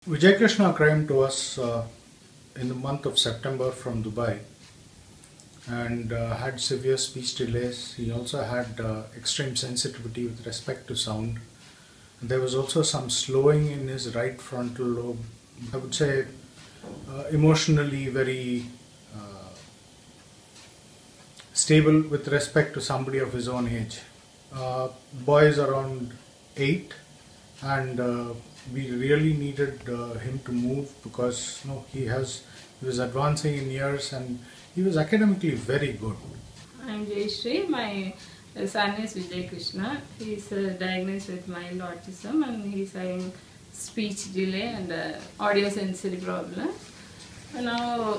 Vijay Krishna came to us in the month of September from Dubai and had severe speech delays. He also had extreme sensitivity with respect to sound. There was also some slowing in his right frontal lobe. I would say emotionally very stable with respect to somebody of his own age. Boy is around 8 and we really needed him to move because he was advancing in years and he was academically very good. I'm Jayashree. My son is Vijay Krishna. He is diagnosed with mild autism and he is having speech delay and audio sensory problem. Now,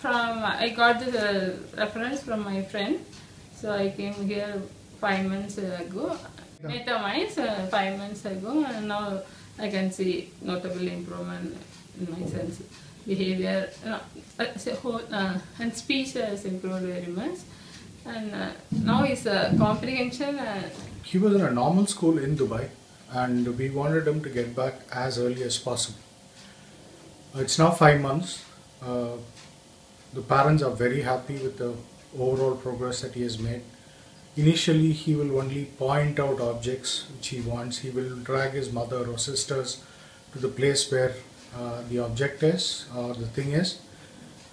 I got the reference from my friend, so I came here 5 months ago. Metamines 5 months ago, and now I can see notable improvement in my son's behavior. And speech has improved very much. And now his comprehension. He was in a normal school in Dubai, and we wanted him to get back as early as possible. It's now 5 months. The parents are very happy with the overall progress that he has made. Initially, he will only point out objects which he wants. He will drag his mother or sisters to the place where the object is or the thing is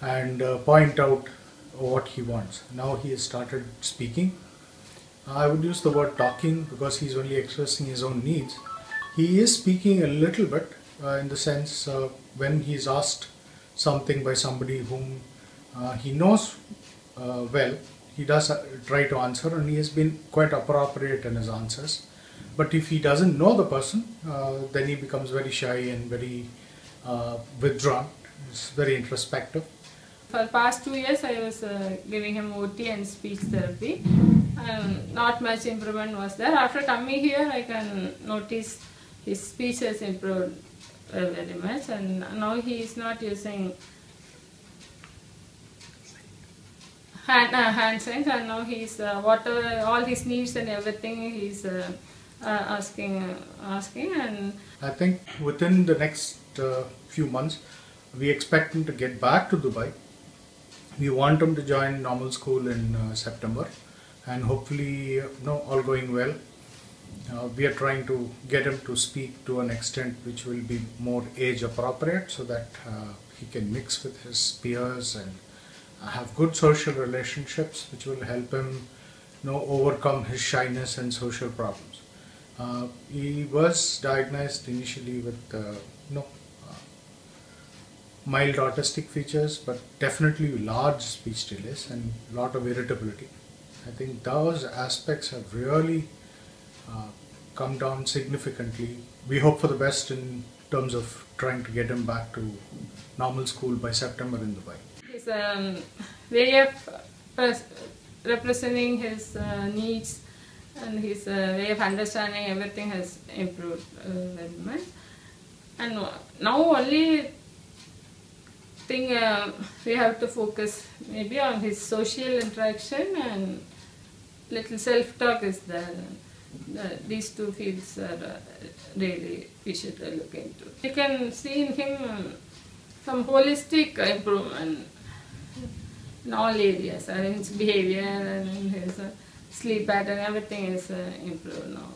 and point out what he wants. Now he has started speaking. I would use the word talking because he's only expressing his own needs. He is speaking a little bit in the sense when he's asked something by somebody whom he knows well, he does try to answer and he has been quite appropriate in his answers. But if he doesn't know the person, then he becomes very shy and very withdrawn. It's very introspective. For the past 2 years, I was giving him OT and speech therapy. Not much improvement was there. After coming here, I can notice his speech has improved very much, and now he is not using hand signs, and now he's whatever all his needs and everything he's asking, and I think within the next few months we expect him to get back to Dubai. We want him to join normal school in September, and hopefully, all going well, we are trying to get him to speak to an extent which will be more age appropriate so that he can mix with his peers and have good social relationships which will help him overcome his shyness and social problems. He was diagnosed initially with mild autistic features, but definitely large speech delays and a lot of irritability. I think those aspects have really come down significantly. We hope for the best in terms of trying to get him back to normal school by September in Dubai. His way of representing his needs and his way of understanding everything has improved very much. And now only thing we have to focus maybe on his social interaction and little self-talk is there. These two fields are really we should look into. You can see in him some holistic improvement in all areas, in his behavior and in his sleep pattern, everything is improved now.